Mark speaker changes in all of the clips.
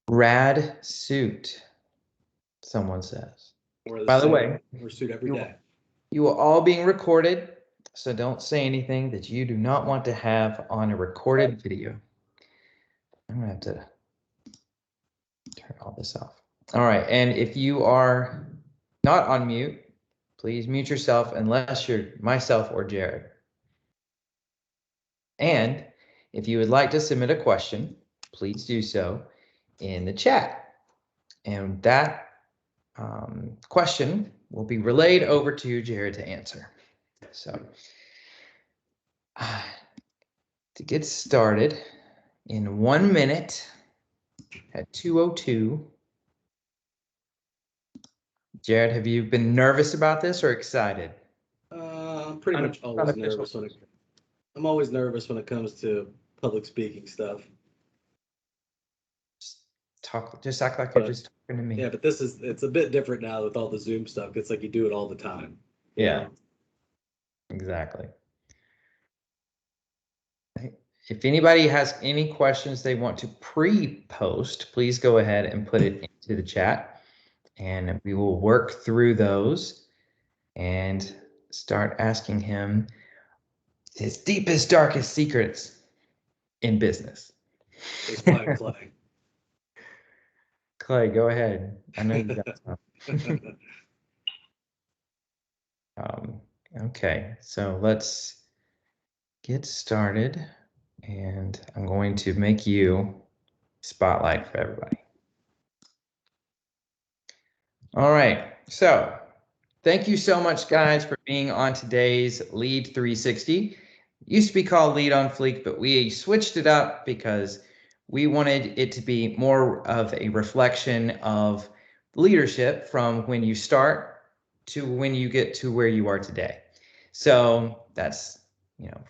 Speaker 1: Rad suit, someone says.
Speaker 2: Wear the
Speaker 1: By the
Speaker 2: same
Speaker 1: way,
Speaker 2: or suit every day.
Speaker 1: you are all being recorded, so don't say anything that you do not want to have on a recorded video. I'm gonna have to turn all this off. All right, and if you are not on mute, please mute yourself unless you're myself or Jared. And if you would like to submit a question, please do so in the chat. And that question will be relayed over to Jared to answer. So to get started in 1 minute at 2:02, Jared, have you been nervous about this or excited?
Speaker 2: I'm pretty much always nervous I'm always nervous when it comes to public speaking stuff.
Speaker 1: Just act like you're just talking to me.
Speaker 2: Yeah, but it's a bit different now with all the Zoom stuff. It's like you do it all the time.
Speaker 1: Yeah, exactly. If anybody has any questions they want to pre-post, please go ahead and put it into the chat, and we will work through those and start asking him his deepest, darkest secrets in business.
Speaker 2: It's fine, Clay.
Speaker 1: Clay, go ahead. I know you got some. Okay, so let's get started, and I'm going to make you spotlight for everybody. All right, so thank you so much, guys, for being on today's Lead 360. It used to be called Lead on Fleek, but we switched it up because we wanted it to be more of a reflection of leadership from when you start to when you get to where you are today. So that's,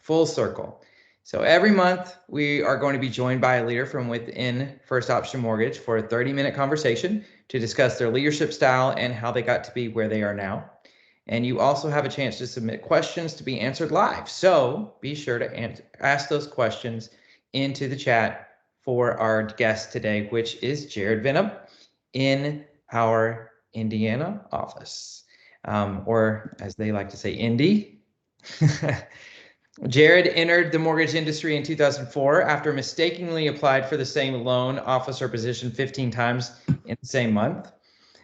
Speaker 1: full circle. So every month we are going to be joined by a leader from within First Option Mortgage for a 30-minute conversation to discuss their leadership style and how they got to be where they are now. And you also have a chance to submit questions to be answered live. So be sure to ask those questions into the chat for our guest today, which is Jarad Vinup in our Indiana office, or as they like to say, Indy. Jarad entered the mortgage industry in 2004 after mistakenly applied for the same loan officer position 15 times in the same month.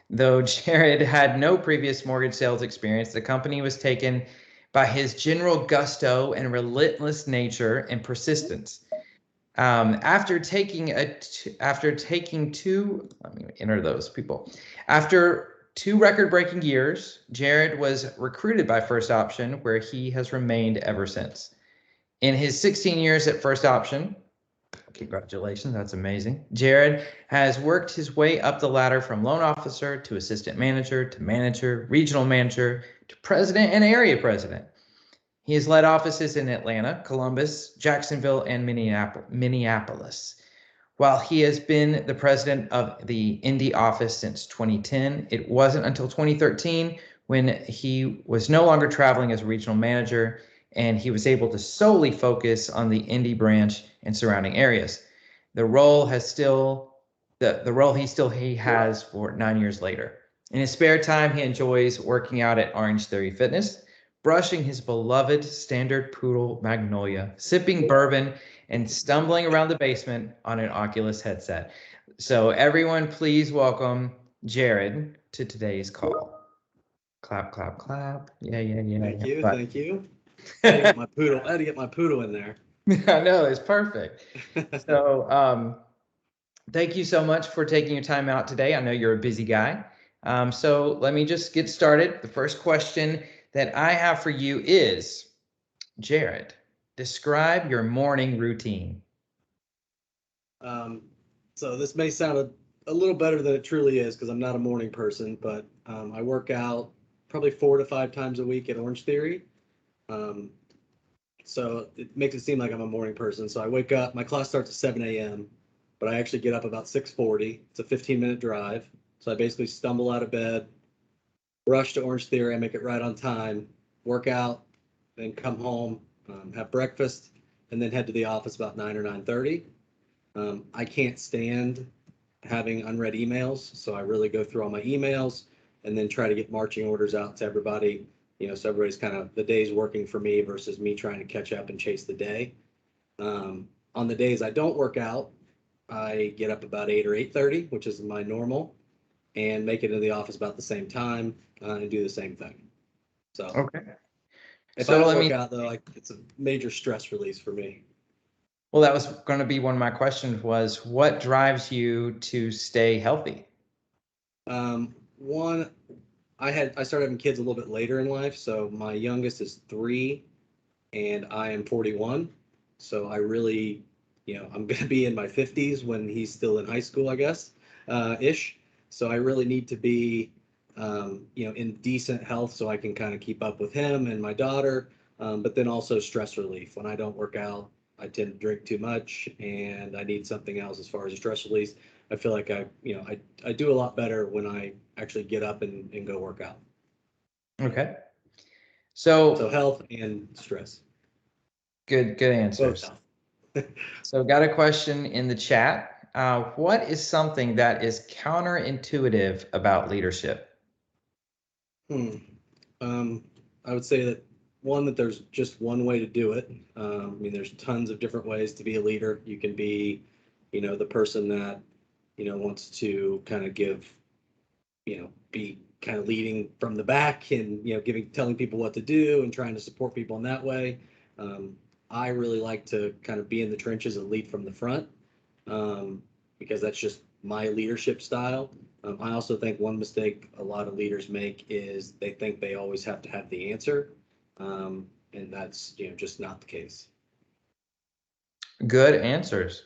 Speaker 1: Though Jarad had no previous mortgage sales experience, the company was taken by his general gusto and relentless nature and persistence. After taking two, let me enter those people. After 2 record-breaking years, Jarad was recruited by First Option, where he has remained ever since. In his 16 years at First Option, congratulations, that's amazing, Jarad has worked his way up the ladder from loan officer to assistant manager to manager, regional manager to president and area president. He has led offices in Atlanta, Columbus, Jacksonville, and Minneapolis. While he has been the president of the Indy office since 2010, it wasn't until 2013 when he was no longer traveling as a regional manager and he was able to solely focus on the Indy branch and surrounding areas. The role he still has for 9 years later. In his spare time, he enjoys working out at Orange Theory Fitness, brushing his beloved standard poodle Magnolia, sipping bourbon, and stumbling around the basement on an Oculus headset. So everyone, please welcome Jarad to today's call. Clap, clap, clap. Yeah.
Speaker 2: Thank you. I had to get my poodle in there.
Speaker 1: I know, it's perfect. So thank you so much for taking your time out today. I know you're a busy guy. So let me just get started. The first question that I have for you is, Jarad, describe your morning routine.
Speaker 2: So this may sound a little better than it truly is because I'm not a morning person, but I work out probably 4 to 5 times a week at Orange Theory. So it makes it seem like I'm a morning person. So I wake up, my class starts at 7 a.m., but I actually get up about 6:40. It's a 15-minute drive. So I basically stumble out of bed, rush to Orange Theory, I make it right on time, work out, then come home, have breakfast, and then head to the office about 9 or 9:30. I can't stand having unread emails. So I really go through all my emails and then try to get marching orders out to everybody, so everybody's kind of the day's working for me versus me trying to catch up and chase the day. On the days I don't work out, I get up about 8 or 8:30, which is my normal, and make it into the office about the same time and do the same thing. So
Speaker 1: Okay.
Speaker 2: if
Speaker 1: So
Speaker 2: I don't
Speaker 1: let
Speaker 2: work
Speaker 1: me,
Speaker 2: out though, it's a major stress release for me.
Speaker 1: well, that was going to be one of my questions was what drives you to stay healthy?
Speaker 2: One, I started having kids a little bit later in life. So my youngest is 3 and I am 41. So I really, I'm going to be in my 50s when he's still in high school, I guess, ish. So I really need to be, in decent health so I can kind of keep up with him and my daughter. But then also stress relief. When I don't work out, I tend to drink too much and I need something else as far as stress release. I feel like I do a lot better when I actually get up and go work out.
Speaker 1: Okay.
Speaker 2: So
Speaker 1: So
Speaker 2: health and stress,
Speaker 1: good
Speaker 2: both
Speaker 1: answers.
Speaker 2: health.
Speaker 1: So got a question in the chat. What is something that is counterintuitive about leadership?
Speaker 2: Hmm. I would say that that there's just one way to do it. There's tons of different ways to be a leader. You can be, the person that, wants to kind of be kind of leading from the back and, telling people what to do and trying to support people in that way. I really like to kind of be in the trenches and lead from the front because that's just my leadership style. I also think one mistake a lot of leaders make is they think they always have to have the answer, and that's just not the case.
Speaker 1: Good answers.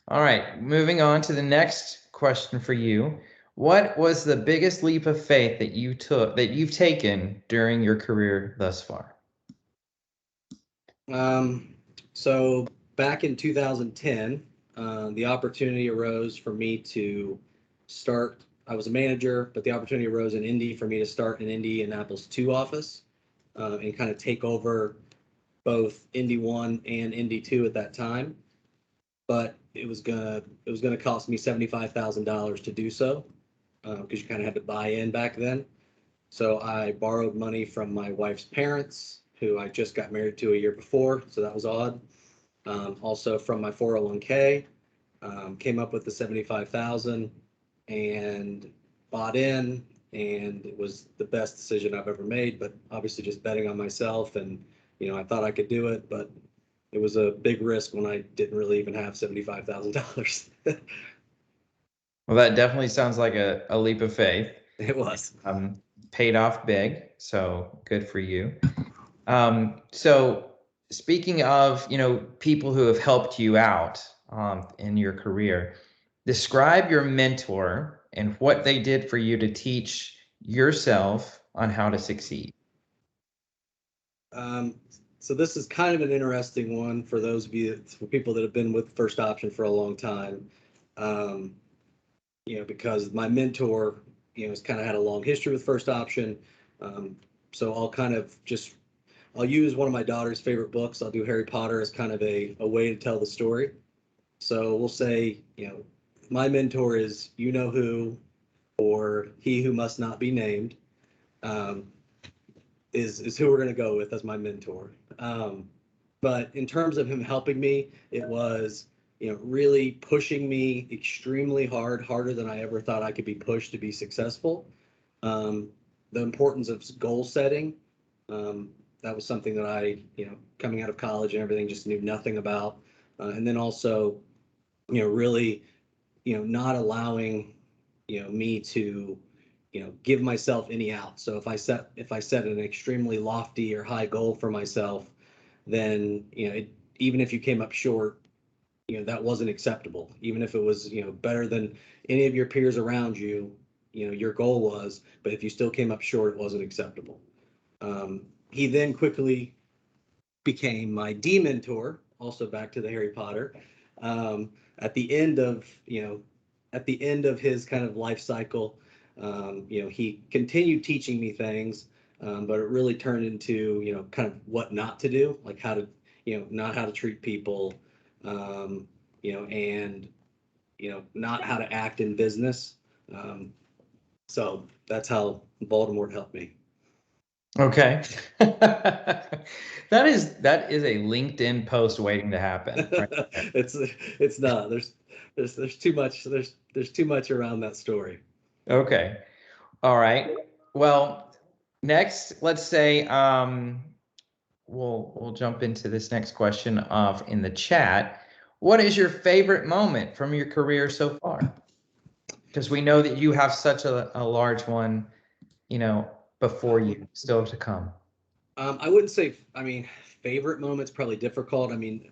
Speaker 1: All right, moving on to the next question for you. What was the biggest leap of faith that you've taken during your career thus far?
Speaker 2: So back in 2010, the opportunity arose for me to start. I was a manager, but the opportunity arose in Indy for me to start an Indianapolis 2 office and kind of take over both Indy 1 and Indy 2 at that time. But it was gonna cost me $75,000 to do so because you kind of had to buy in back then. So I borrowed money from my wife's parents, who I just got married to a year before, so that was odd. Also from my 401k, came up with the 75,000 and bought in, and it was the best decision I've ever made. But obviously, just betting on myself, and I thought I could do it, but it was a big risk when I didn't really even have $75,000.
Speaker 1: Well, that definitely sounds like a leap of faith.
Speaker 2: It was.
Speaker 1: Paid off big, so good for you. So speaking of, people who have helped you out in your career, describe your mentor and what they did for you to teach yourself on how to succeed.
Speaker 2: Um, so this is kind of an interesting one for those of you, for people that have been with First Option for a long time. Um, because my mentor, has kind of had a long history with First Option. So I'll use one of my daughter's favorite books. I'll do Harry Potter as kind of a way to tell the story. So we'll say, my mentor is you know who, or he who must not be named, um, is who we're going to go with as my mentor. But in terms of him helping me, it was, really pushing me extremely hard, harder than I ever thought I could be pushed to be successful. The importance of goal setting. That was something that I, coming out of college and everything, just knew nothing about. And then also, really, not allowing, me to, give myself any out. So if I set an extremely lofty or high goal for myself, then, even if you came up short, that wasn't acceptable. Even if it was, better than any of your peers around you, your goal was, but if you still came up short, it wasn't acceptable. He then quickly became my D mentor, also back to the Harry Potter. At the end of, his kind of life cycle, he continued teaching me things, but it really turned into, kind of what not to do, like how to, not how to treat people, and not how to act in business. So that's how Baltimore helped me.
Speaker 1: Okay. That is a LinkedIn post waiting to happen right there.
Speaker 2: It's not. There's too much. There's too much around that story.
Speaker 1: Okay. All right. Well, next, let's say we'll jump into this next question off in the chat. What is your favorite moment from your career so far? Because we know that you have such a large one, before you still to come.
Speaker 2: I wouldn't say. I mean, favorite moment's probably difficult. I mean,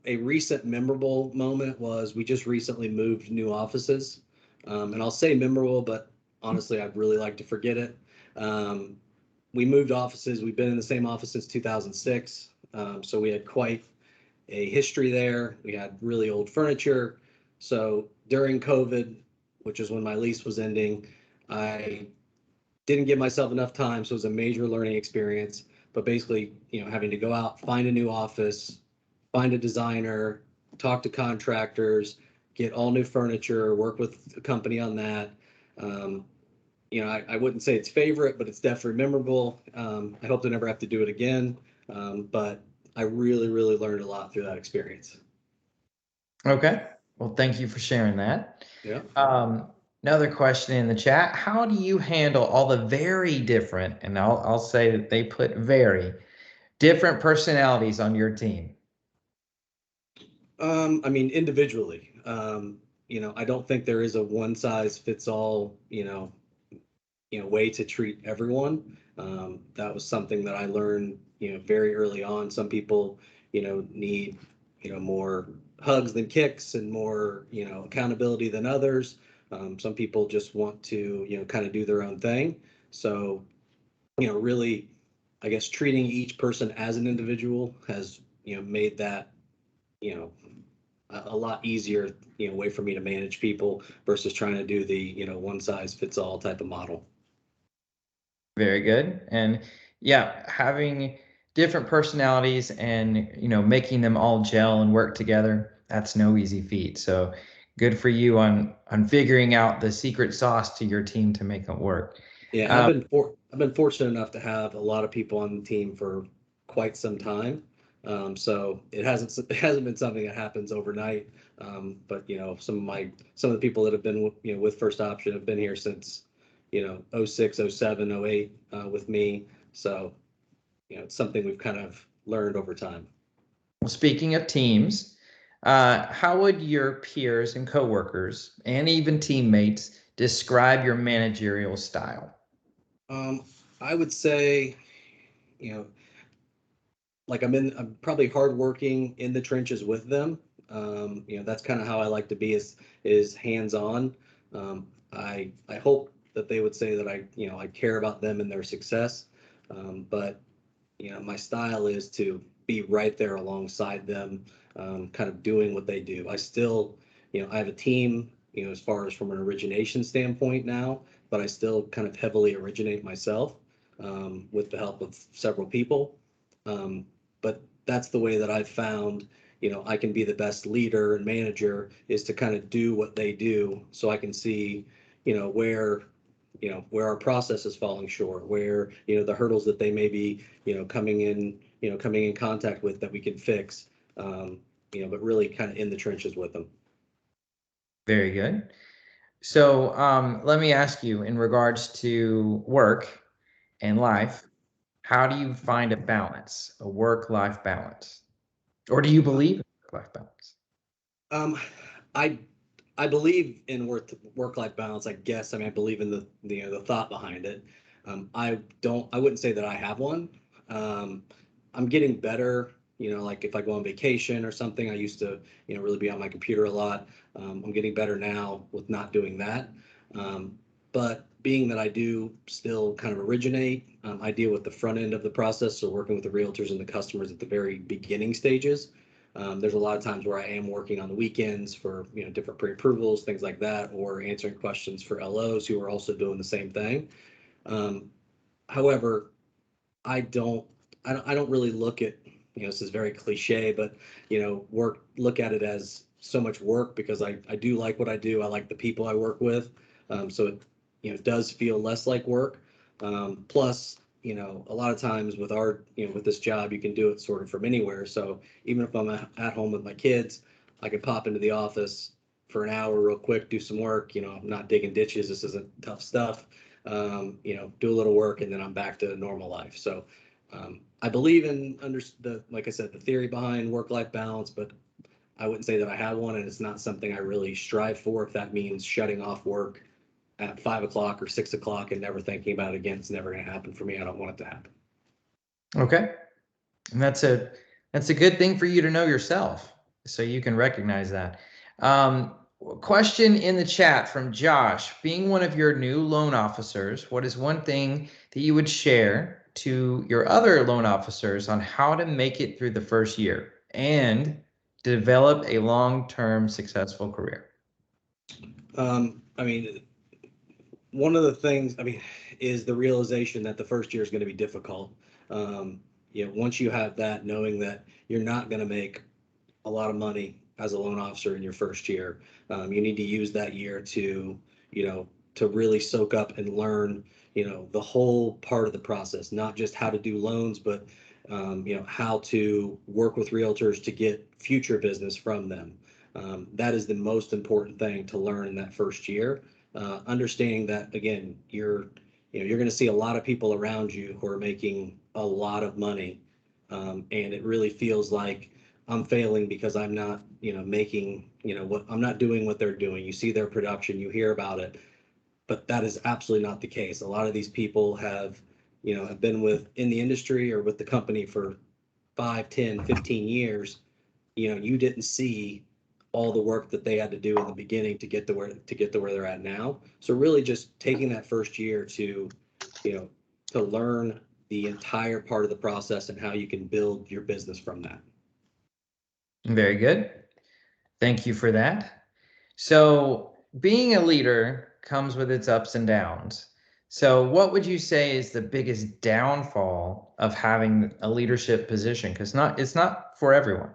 Speaker 2: a recent memorable moment was we just recently moved new offices, and I'll say memorable, but honestly, I'd really like to forget it. We moved offices. We've been in the same office since 2006, so we had quite a history there. We had really old furniture. So during COVID, which is when my lease was ending, I didn't give myself enough time, so it was a major learning experience. But basically, having to go out, find a new office, find a designer, talk to contractors, get all new furniture, work with the company on that. I wouldn't say it's favorite, but it's definitely memorable. I hope to never have to do it again. But I really, really learned a lot through that experience.
Speaker 1: Okay. Well, thank you for sharing that.
Speaker 2: Yeah.
Speaker 1: Another question in the chat: how do you handle all the very different, and I'll say that they put very different personalities on your team?
Speaker 2: I mean, individually, I don't think there is a one size fits all, way to treat everyone. That was something that I learned, very early on. Some people, need, more hugs than kicks and more, accountability than others. Some people just want to, kind of do their own thing. So, really, I guess treating each person as an individual has, made that, you know, a lot easier, way for me to manage people versus trying to do the, one size fits all type of model.
Speaker 1: Very good. And yeah, having different personalities and, making them all gel and work together, that's no easy feat. So good for you on figuring out the secret sauce to your team to make it work.
Speaker 2: Yeah, I've been fortunate enough to have a lot of people on the team for quite some time. So it hasn't been something that happens overnight. But some of the people that have been with First Option have been here since 06, 07, 08 with me. So it's something we've kind of learned over time.
Speaker 1: Well, speaking of teams, how would your peers and coworkers and even teammates describe your managerial style?
Speaker 2: I would say, you know, like I'm probably hardworking in the trenches with them. That's kind of how I like to be is hands on. I hope that they would say that I care about them and their success. But my style is to be right there alongside them, kind of doing what they do. I still, I have a team, as far as from an origination standpoint now, but I still kind of heavily originate myself, with the help of several people. But that's the way that I've found, I can be the best leader and manager is to kind of do what they do so I can see, where where our process is falling short, where the hurdles that they may be coming in contact with that we can fix, but really kind of in the trenches with them.
Speaker 1: Very good. So let me ask you, in regards to work and life, how do you find a balance, a work-life balance? Or do you believe in work-life balance?
Speaker 2: um i I believe in work-life balance, I guess. I mean, I believe in the thought behind it. I wouldn't say that I have one. I'm getting better. Like if I go on vacation or something, I used to, really be on my computer a lot. I'm getting better now with not doing that. But being that I do still kind of originate, I deal with the front end of the process, so working with the realtors and the customers at the very beginning stages. There's a lot of times where I am working on the weekends for different pre-approvals, things like that, or answering questions for LOs who are also doing the same thing. However, I don't I don't really look at this is very cliche, but look at it as so much work because I do like what I do. I like the people I work with. So it, it does feel less like work. Plus, a lot of times with with this job, you can do it sort of from anywhere. So even if I'm at home with my kids, I can pop into the office for an hour real quick, do some work. I'm not digging ditches. This isn't tough stuff. Do a little work, and then I'm back to normal life. So I believe in like I said, the theory behind work-life balance, but I wouldn't say that I have one, and it's not something I really strive for. If that means shutting off work at 5 o'clock or 6 o'clock and never thinking about it again, it's never going to happen for me. I don't want it to happen.
Speaker 1: Okay. And that's a good thing for you to know yourself, so you can recognize that. Question in the chat from Josh: being one of your new loan officers, what is one thing that you would share to your other loan officers on how to make it through the first year and develop a long-term successful career?
Speaker 2: I mean, one of the things, is the realization that the first year is going to be difficult. Once you have that, knowing that you're not going to make a lot of money as a loan officer in your first year, you need to use that year to, to really soak up and learn, the whole part of the process, not just how to do loans, but, how to work with realtors to get future business from them. That is the most important thing to learn in that first year. Understanding that, again, you're going to see a lot of people around you who are making a lot of money, and it really feels like I'm failing because I'm not making what I'm not doing what they're doing. You see their production, you hear about it, but that is absolutely not the case. A lot of these people have been in the industry or with the company for 5, 10, 15 years. You didn't see all the work that they had to do in the beginning to get to where they're at now. So really just taking that first year to to learn the entire part of the process and how you can build your business from that.
Speaker 1: Very good. Thank you for that. So being a leader comes with its ups and downs. So what would you say is the biggest downfall of having a leadership position? Because it's not for everyone.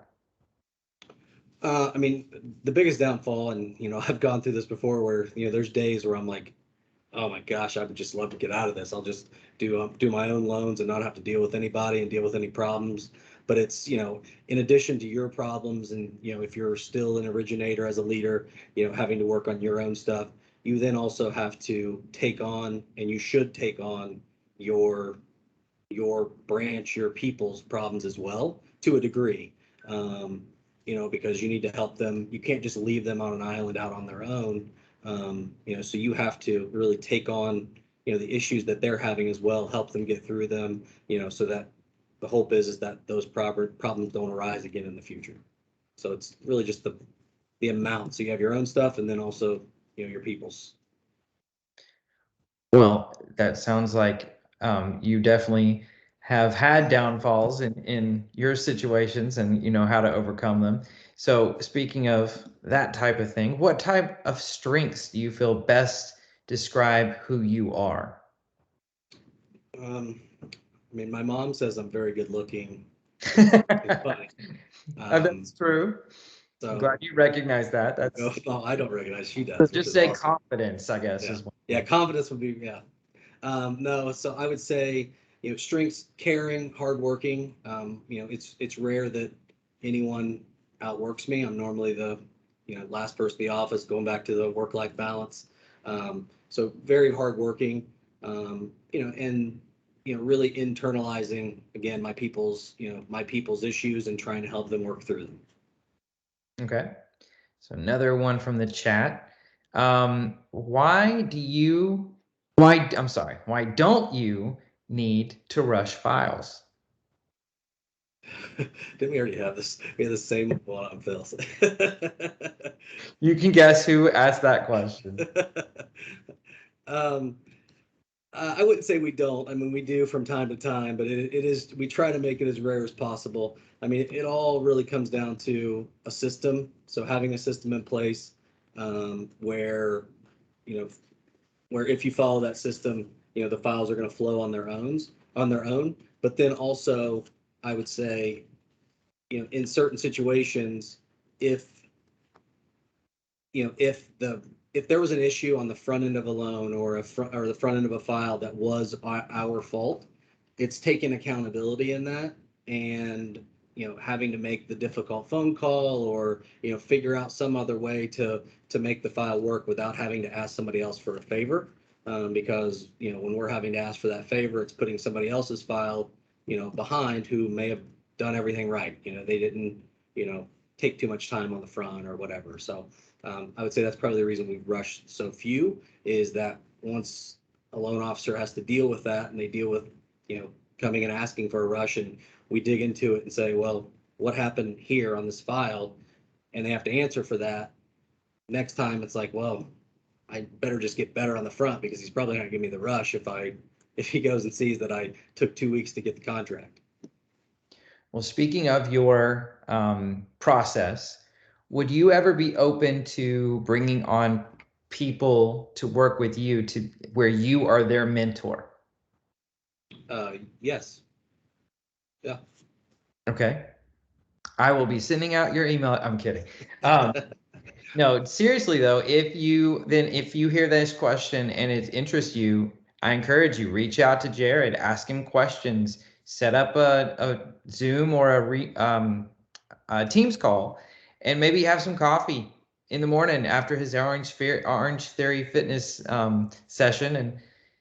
Speaker 2: The biggest downfall, and I've gone through this before, where there's days where I'm like, oh my gosh, I would just love to get out of this. I'll just do my own loans and not have to deal with anybody and deal with any problems. But it's in addition to your problems, and if you're still an originator as a leader, having to work on your own stuff, you then also have to take on, and you should take on your branch, your people's problems as well, to a degree. Because you need to help them. You can't just leave them on an island out on their own. So you have to really take on, the issues that they're having as well, help them get through them, so that the hope is that those problems don't arise again in the future. So it's really just the amount. So you have your own stuff, and then also, your people's.
Speaker 1: Well, that sounds like you definitely have had downfalls in your situations, and you know how to overcome them. So speaking of that type of thing, what type of strengths do you feel best describe who you are?
Speaker 2: My mom says I'm very good looking. It's funny.
Speaker 1: That's true. I'm glad you recognize that.
Speaker 2: No, I don't recognize. She
Speaker 1: So
Speaker 2: does, which
Speaker 1: just
Speaker 2: is
Speaker 1: say
Speaker 2: awesome.
Speaker 1: confidence, I guess,
Speaker 2: Yeah,
Speaker 1: is one.
Speaker 2: yeah. Confidence would be, yeah. No, so I would say, strengths: caring, hardworking. It's rare that anyone outworks me. I'm normally the last person in the office, going back to the work-life balance. So very hardworking. And really internalizing, again, my people's issues and trying to help them work through them.
Speaker 1: Okay. So another one from the chat. Why don't you need to rush files?
Speaker 2: Didn't we already have this? We had the same one on Phil's.
Speaker 1: You can guess who asked that question.
Speaker 2: I wouldn't say we don't. We do from time to time, but we try to make it as rare as possible. It all really comes down to a system. So having a system in place, where, where if you follow that system, the files are going to flow on their own. But then also, I would say, in certain situations, if if there was an issue on the front end of a loan or the front end of a file that was our fault, it's taking accountability in that, and having to make the difficult phone call, or figure out some other way to make the file work without having to ask somebody else for a favor. Because when we're having to ask for that favor, it's putting somebody else's file behind, who may have done everything right. They didn't take too much time on the front or whatever. So I would say that's probably the reason we've rushed so few, is that once a loan officer has to deal with that, and they deal with coming and asking for a rush, and we dig into it and say, well, what happened here on this file, and they have to answer for that. Next time it's like, well, I better just get better on the front, because he's probably not gonna give me the rush if he goes and sees that I took 2 weeks to get the contract.
Speaker 1: Well, speaking of your process, would you ever be open to bringing on people to work with you to where you are their mentor?
Speaker 2: Yes. Yeah.
Speaker 1: Okay. I will be sending out your email. I'm kidding. No, seriously though, if you hear this question and it interests you, I encourage you, reach out to Jarad, ask him questions, set up a Zoom or a Teams call, and maybe have some coffee in the morning after his Orange Theory Fitness session, and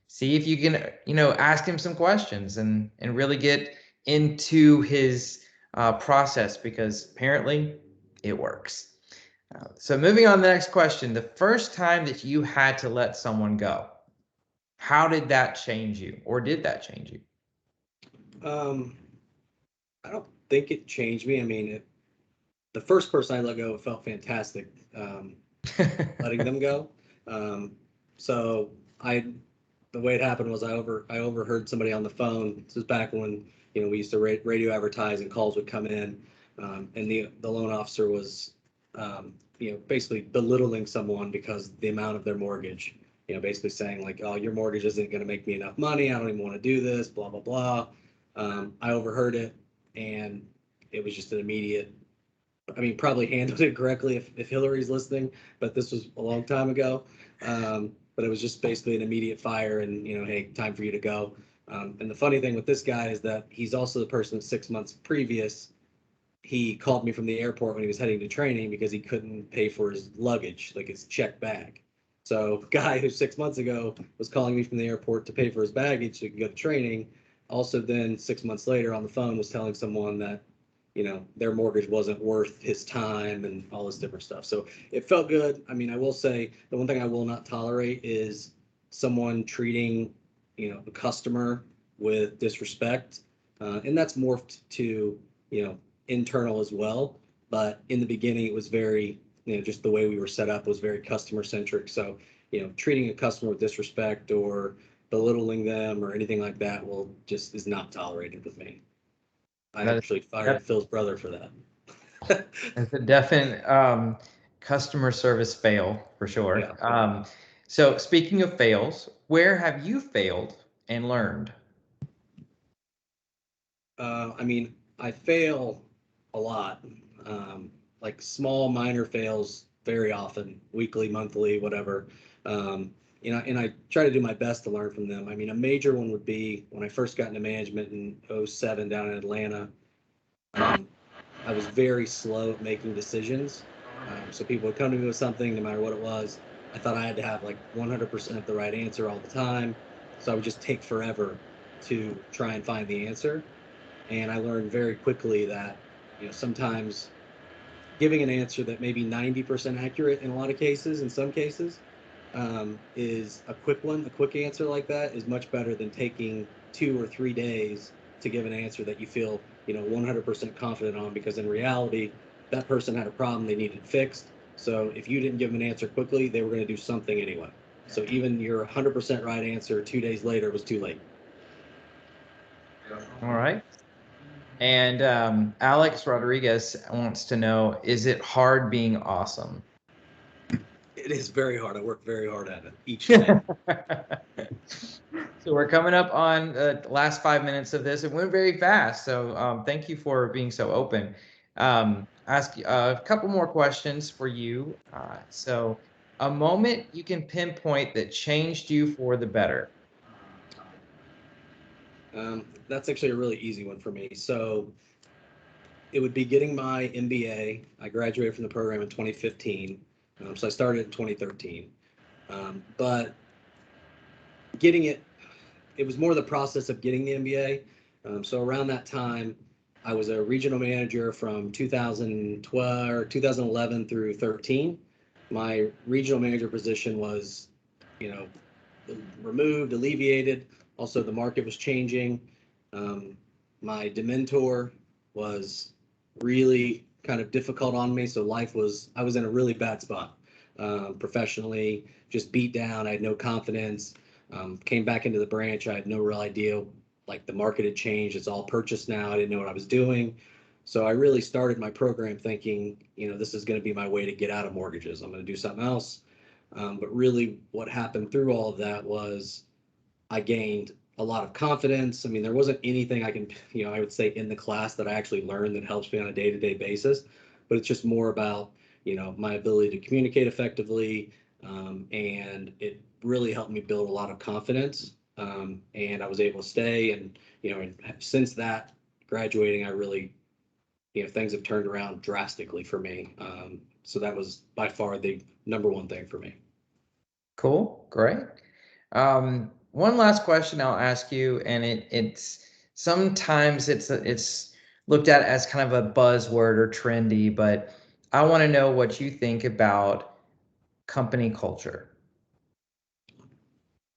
Speaker 1: see if you can ask him some questions and really get into his process, because apparently it works. So moving on to the next question, the first time that you had to let someone go, how did that change you, or did that change you?
Speaker 2: I don't think it changed me. I mean, the first person I let go, it felt fantastic letting them go. So the way it happened was I overheard somebody on the phone. This was back when we used to radio advertise, and calls would come in, and the loan officer was basically belittling someone because the amount of their mortgage. Basically saying like, oh, your mortgage isn't going to make me enough money. I don't even want to do this. Blah blah blah. I overheard it, and it was just an immediate. I mean, probably handled it correctly if Hillary's listening, but this was a long time ago. But it was just basically an immediate fire, and hey, time for you to go. And the funny thing with this guy is that he's also the person 6 months previous. He called me from the airport when he was heading to training because he couldn't pay for his luggage, like his checked bag. So guy who 6 months ago was calling me from the airport to pay for his baggage so he could go to training, also then 6 months later on the phone was telling someone that their mortgage wasn't worth his time and all this different stuff. So it felt good. I mean, I will say the one thing I will not tolerate is someone treating a customer with disrespect, and that's morphed to internal as well. But in the beginning, it was very just the way we were set up was very customer centric. So treating a customer with disrespect or belittling them or anything like that is not tolerated with me. I actually fired Phil's brother for that.
Speaker 1: It's a definite customer service fail for sure.
Speaker 2: Yeah.
Speaker 1: So speaking of fails, where have you failed and learned?
Speaker 2: I mean, I fail a lot, like small minor fails very often, weekly, monthly, whatever. And I try to do my best to learn from them. I mean, a major one would be when I first got into management in 2007 down in Atlanta. I was very slow at making decisions. So people would come to me with something, no matter what it was. I thought I had to have like 100% the right answer all the time. So I would just take forever to try and find the answer. And I learned very quickly that, sometimes giving an answer that may be 90% accurate in a lot of cases, in some cases, is a quick one. A quick answer like that is much better than taking 2 or 3 days to give an answer that you feel 100% confident on, because in reality that person had a problem they needed fixed. So if you didn't give them an answer quickly, they were going to do something anyway. So even your 100% right answer 2 days later was too late.
Speaker 1: All right. And Alex Rodriguez wants to know, is it hard being awesome?
Speaker 2: It is very hard. I work very hard at it each day.
Speaker 1: So we're coming up on the last 5 minutes of this. It went very fast. So thank you for being so open. ask a couple more questions for you. So, a moment you can pinpoint that changed you for the better.
Speaker 2: That's actually a really easy one for me. So it would be getting my MBA. I graduated from the program in 2015. So I started in 2013. But getting it was more the process of getting the MBA. So around that time, I was a regional manager from 2012 or 2011 through 13. My regional manager position was, you know, removed, alleviated. Also, the market was changing. My dementor was really kind of difficult on me. So I was in a really bad spot professionally, just beat down. I had no confidence. Came back into the branch. I had no real idea, like the market had changed. It's all purchased now. I didn't know what I was doing. So I really started my program thinking, this is going to be my way to get out of mortgages. I'm going to do something else. But really what happened through all of that was I gained a lot of confidence. I mean, there wasn't anything I can, I would say in the class that I actually learned that helps me on a day-to-day basis, but it's just more about, my ability to communicate effectively. And it really helped me build a lot of confidence. And I was able to stay and since that graduating, I really, things have turned around drastically for me. So that was by far the number one thing for me.
Speaker 1: Cool, great. One last question I'll ask you, and it's sometimes it's looked at as kind of a buzzword or trendy, but I want to know what you think about company culture.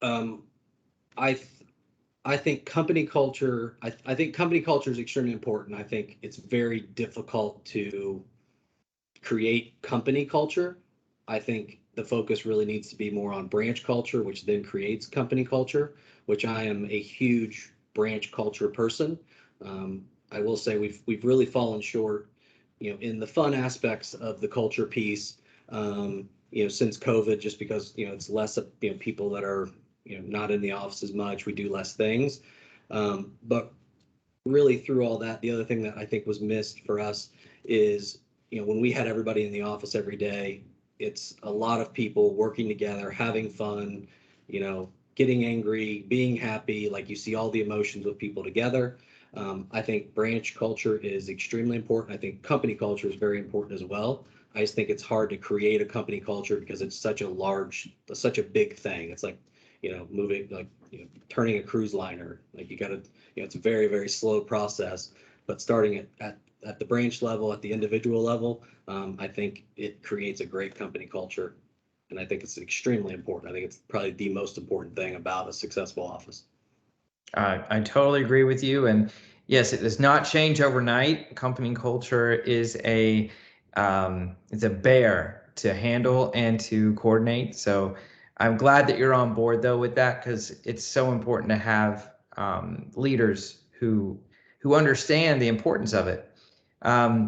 Speaker 2: Um, I I think company culture. I think company culture is extremely important. I think it's very difficult to create company culture. I think the focus really needs to be more on branch culture, which then creates company culture, which I am a huge branch culture person. I will say we've really fallen short, in the fun aspects of the culture piece, since COVID, just because, it's less of, people that are, not in the office as much. We do less things. But really through all that, the other thing that I think was missed for us is, when we had everybody in the office every day, it's a lot of people working together, having fun, getting angry, being happy, like you see all the emotions with people together. I think branch culture is extremely important. I think company culture is very important as well. I just think it's hard to create a company culture because it's such a big thing. It's like, moving, like, turning a cruise liner. Like you got to, it's a very, very slow process, but starting at the branch level, at the individual level, I think it creates a great company culture. And I think it's extremely important. I think it's probably the most important thing about a successful office.
Speaker 1: I totally agree with you. And yes, it does not change overnight. Company culture is it's a bear to handle and to coordinate. So I'm glad that you're on board though with that, because it's so important to have leaders who understand the importance of it.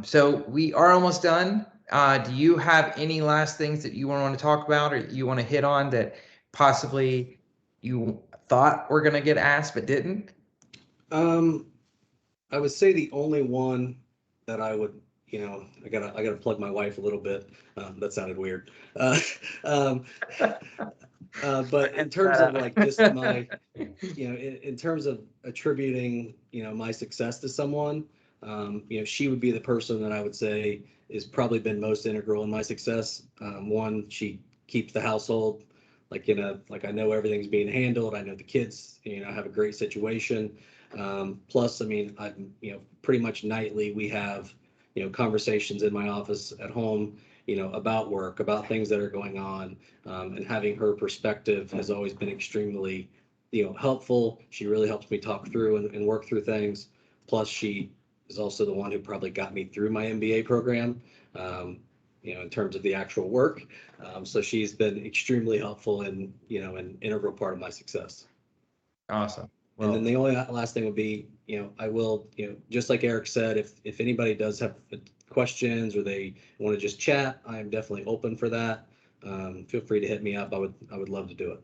Speaker 1: So we are almost done. Do you have any last things that you want to talk about or you want to hit on that possibly you thought were going to get asked but didn't?
Speaker 2: Um, I would say the only one that I would, I gotta plug my wife a little bit. That sounded weird. Uh, um, but in terms of like just my, in terms of attributing, my success to someone, she would be the person that I would say is probably been most integral in my success. One, she keeps the household like I know everything's being handled. I know the kids, have a great situation. Plus, I mean, pretty much nightly we have, conversations in my office at home, about work, about things that are going on. And having her perspective has always been extremely, helpful. She really helps me talk through and work through things. Plus, she is also the one who probably got me through my MBA program, in terms of the actual work. So she's been extremely helpful and, an integral part of my success.
Speaker 1: Awesome.
Speaker 2: And then
Speaker 1: Well,
Speaker 2: the only last thing would be, I will, just like Eric said, if anybody does have questions or they want to just chat, I'm definitely open for that. Feel free to hit me up. I would love to do it.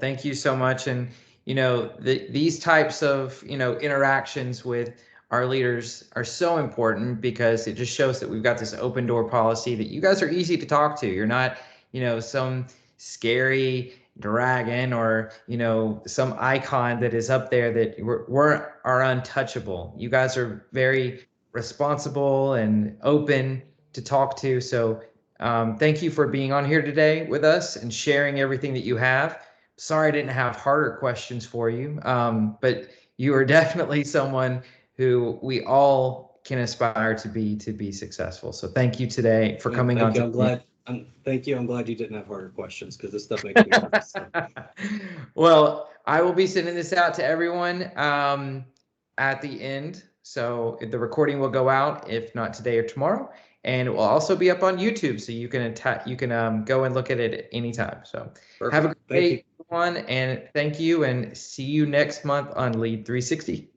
Speaker 1: thank you so much. And these types of interactions with our leaders are so important, because it just shows that we've got this open door policy, that you guys are easy to talk to. You're not, some scary dragon, or, some icon that is up there that are untouchable. You guys are very responsible and open to talk to. So thank you for being on here today with us and sharing everything that you have. Sorry I didn't have harder questions for you, but you are definitely someone who we all can aspire to be successful. So thank you today for coming on.
Speaker 2: Thank you. I'm glad you didn't have harder questions, because this stuff makes me nervous. So.
Speaker 1: Well, I will be sending this out to everyone at the end. So the recording will go out, if not today or tomorrow, and it will also be up on YouTube, so you can go and look at it at any time. So Perfect. Have a great day, everyone, and thank you, and see you next month on Lead 360.